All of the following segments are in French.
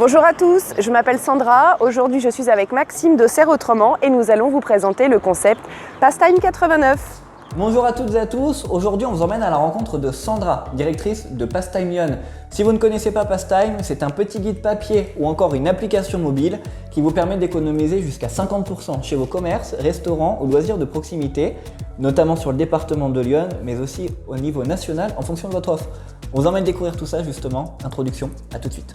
Bonjour à tous, je m'appelle Sandra. Aujourd'hui, je suis avec Maxime de Serre Autrement et nous allons vous présenter le concept Pastime 89. Bonjour à toutes et à tous, aujourd'hui on vous emmène à la rencontre de Sandra, directrice de Pastime Lyon. Si vous ne connaissez pas Pastime, c'est un petit guide papier ou encore une application mobile qui vous permet d'économiser jusqu'à 50% chez vos commerces, restaurants ou loisirs de proximité, notamment sur le département de Lyon, mais aussi au niveau national en fonction de votre offre. On vous emmène découvrir tout ça justement. Introduction, à tout de suite.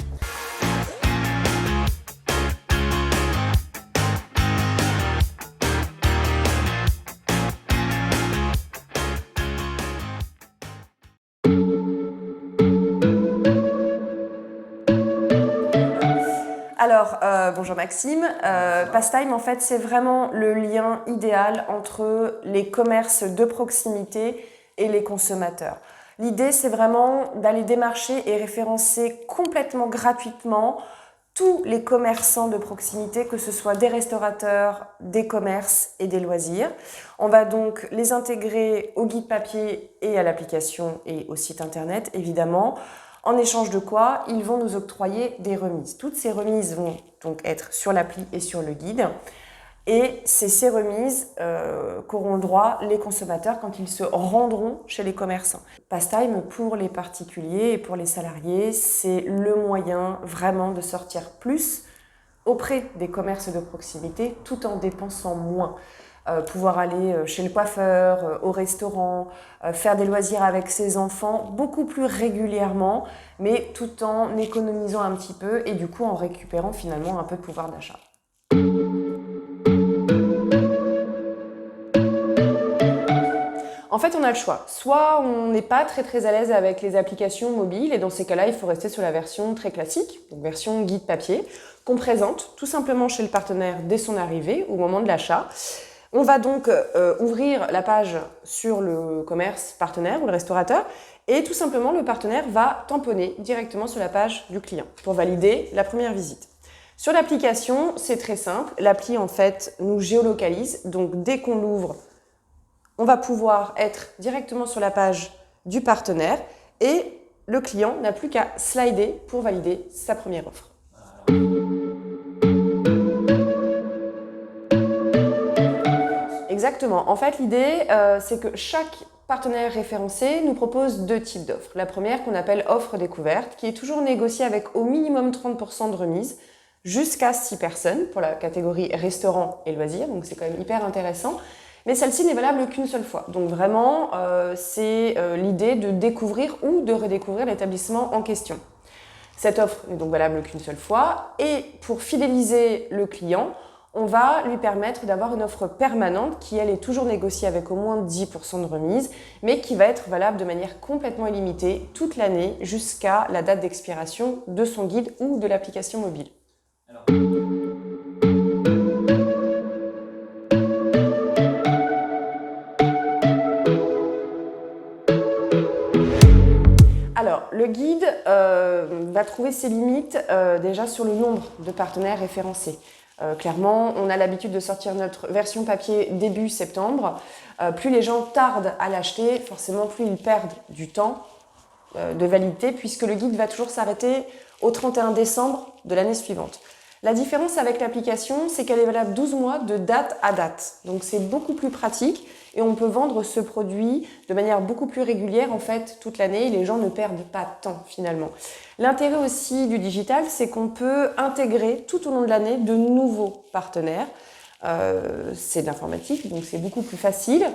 Alors, bonjour Maxime. Pastime, en fait, c'est vraiment le lien idéal entre les commerces de proximité et les consommateurs. L'idée, c'est vraiment d'aller démarcher et référencer complètement gratuitement tous les commerçants de proximité, que ce soit des restaurateurs, des commerces et des loisirs. On va donc les intégrer au guide papier et à l'application et au site internet, évidemment. En échange de quoi, ils vont nous octroyer des remises. Toutes ces remises vont donc être sur l'appli et sur le guide. Et c'est ces remises qu'auront le droit les consommateurs quand ils se rendront chez les commerçants. Pastime, pour les particuliers et pour les salariés, c'est le moyen vraiment de sortir plus auprès des commerces de proximité tout en dépensant moins. Pouvoir aller chez le coiffeur, au restaurant, faire des loisirs avec ses enfants beaucoup plus régulièrement, mais tout en économisant un petit peu et du coup en récupérant finalement un peu de pouvoir d'achat. En fait, on a le choix. Soit on n'est pas très à l'aise avec les applications mobiles et dans ces cas-là, il faut rester sur la version très classique, donc version guide papier, qu'on présente tout simplement chez le partenaire dès son arrivée, au moment de l'achat. On va donc ouvrir la page sur le commerce partenaire ou le restaurateur et tout simplement le partenaire va tamponner directement sur la page du client pour valider la première visite. Sur l'application, c'est très simple. L'appli en fait nous géolocalise, donc dès qu'on l'ouvre, on va pouvoir être directement sur la page du partenaire et le client n'a plus qu'à slider pour valider sa première offre. Exactement. En fait, l'idée, c'est que chaque partenaire référencé nous propose deux types d'offres. La première, qu'on appelle offre découverte, qui est toujours négociée avec au minimum 30% de remise, jusqu'à 6 personnes pour la catégorie restaurant et loisirs. Donc, c'est quand même hyper intéressant. Mais celle-ci n'est valable qu'une seule fois. Donc, vraiment, c'est l'idée de découvrir ou de redécouvrir l'établissement en question. Cette offre n'est donc valable qu'une seule fois. Et pour fidéliser le client, on va lui permettre d'avoir une offre permanente qui, elle, est toujours négociée avec au moins 10% de remise, mais qui va être valable de manière complètement illimitée toute l'année jusqu'à la date d'expiration de son guide ou de l'application mobile. Alors, le guide va trouver ses limites déjà sur le nombre de partenaires référencés. Clairement, on a l'habitude de sortir notre version papier début septembre. Plus les gens tardent à l'acheter, forcément plus ils perdent du temps de validité puisque le guide va toujours s'arrêter au 31 décembre de l'année suivante. La différence avec l'application, c'est qu'elle est valable 12 mois de date à date. Donc c'est beaucoup plus pratique et on peut vendre ce produit de manière beaucoup plus régulière en fait toute l'année et les gens ne perdent pas de temps finalement. L'intérêt aussi du digital, c'est qu'on peut intégrer tout au long de l'année de nouveaux partenaires. C'est de l'informatique, donc c'est beaucoup plus facile.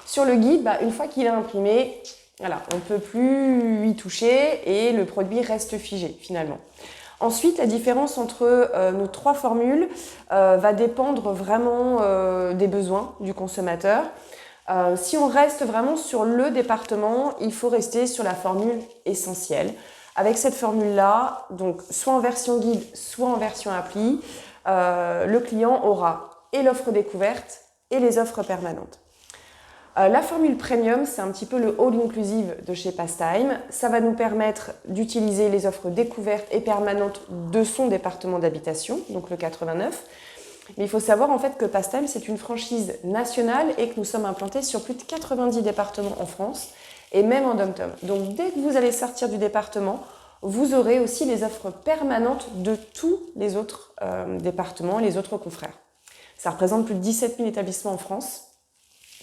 Sur le guide, une fois qu'il est imprimé, voilà, on ne peut plus y toucher et le produit reste figé finalement. Ensuite, la différence entre nos trois formules va dépendre vraiment des besoins du consommateur. Si on reste vraiment sur le département, il faut rester sur la formule essentielle. Avec cette formule-là, donc soit en version guide, soit en version appli, le client aura et l'offre découverte et les offres permanentes. La formule premium, c'est un petit peu le all inclusive de chez Pastime. Ça va nous permettre d'utiliser les offres découvertes et permanentes de son département d'habitation, donc le 89. Mais il faut savoir en fait que Pastime, c'est une franchise nationale et que nous sommes implantés sur plus de 90 départements en France et même en dom-tom. Donc dès que vous allez sortir du département, vous aurez aussi les offres permanentes de tous les autres départements et les autres confrères. Ça représente plus de 17 000 établissements en France,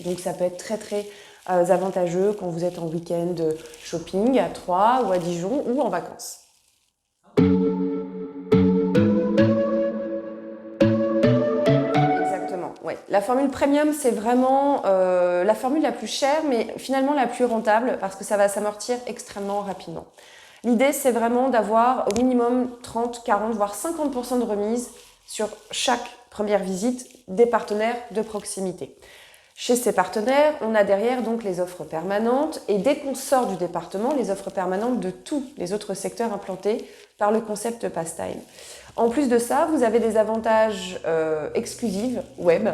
donc ça peut être très très avantageux quand vous êtes en week-end shopping à Troyes ou à Dijon ou en vacances. Exactement, ouais. La formule premium, c'est vraiment la formule la plus chère, mais finalement la plus rentable parce que ça va s'amortir extrêmement rapidement. L'idée, c'est vraiment d'avoir au minimum 30, 40, voire 50% de remise sur chaque première visite des partenaires de proximité. Chez ces partenaires, on a derrière donc les offres permanentes et dès qu'on sort du département, les offres permanentes de tous les autres secteurs implantés par le concept Pastime. En plus de ça, vous avez des avantages exclusifs web,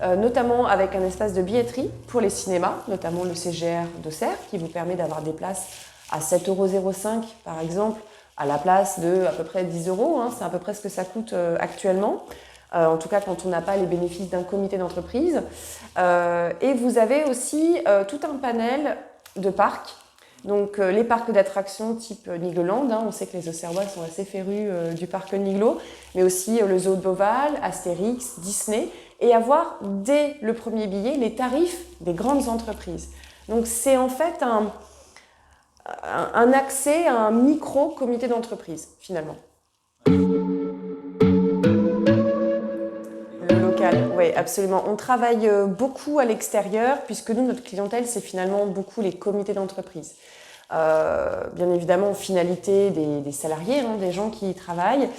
notamment avec un espace de billetterie pour les cinémas, notamment le CGR d'Auxerre qui vous permet d'avoir des places à 7,05 € par exemple, à la place de à peu près 10 €, hein, c'est à peu près ce que ça coûte actuellement. En tout cas quand on n'a pas les bénéfices d'un comité d'entreprise. Et vous avez aussi tout un panel de parcs. Donc les parcs d'attractions type Nigloland, hein, on sait que les Auxerrois sont assez férus du parc Niglo, mais aussi le Zoo de Beauval, Astérix, Disney, et avoir dès le premier billet les tarifs des grandes entreprises. Donc c'est en fait un accès à un micro-comité d'entreprise finalement. Oui, absolument. On travaille beaucoup à l'extérieur puisque nous, notre clientèle, c'est finalement beaucoup les comités d'entreprise. Bien évidemment, en finalité, des salariés, hein, des gens qui y travaillent,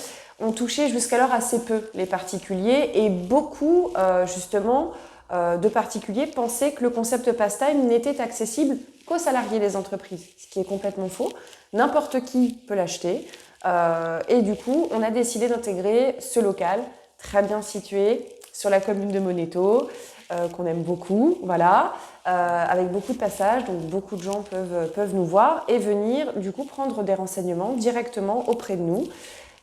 ont touché jusqu'alors assez peu les particuliers et beaucoup, justement, de particuliers pensaient que le concept Pastime n'était accessible qu'aux salariés des entreprises, ce qui est complètement faux. N'importe qui peut l'acheter. Et du coup, on a décidé d'intégrer ce local très bien situé sur la commune de Monéto, qu'on aime beaucoup, voilà, avec beaucoup de passages, donc beaucoup de gens peuvent nous voir et venir du coup prendre des renseignements directement auprès de nous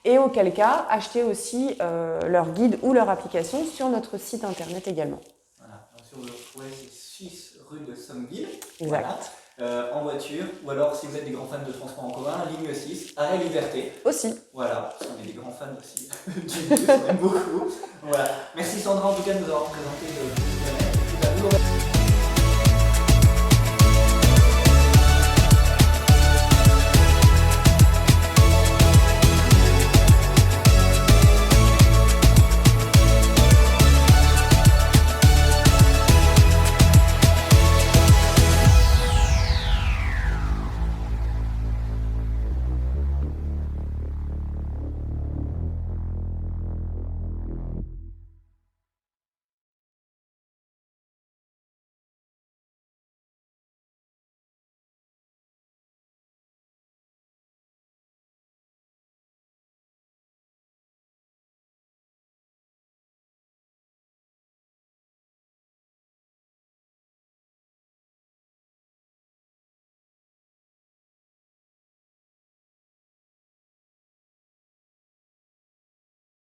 et auquel cas acheter aussi leur guide ou leur application sur notre site internet également. Voilà, bien sûr, vous le retrouvez, c'est 6 rue de Sommeville. Exact. Voilà. En voiture, ou alors si vous êtes des grands fans de transport en commun, ligne 6, arrêt Liberté. Aussi. Voilà, parce qu'on est des grands fans aussi du bus, on aime beaucoup. Voilà. Merci Sandra en tout cas de nous avoir présenté le bus.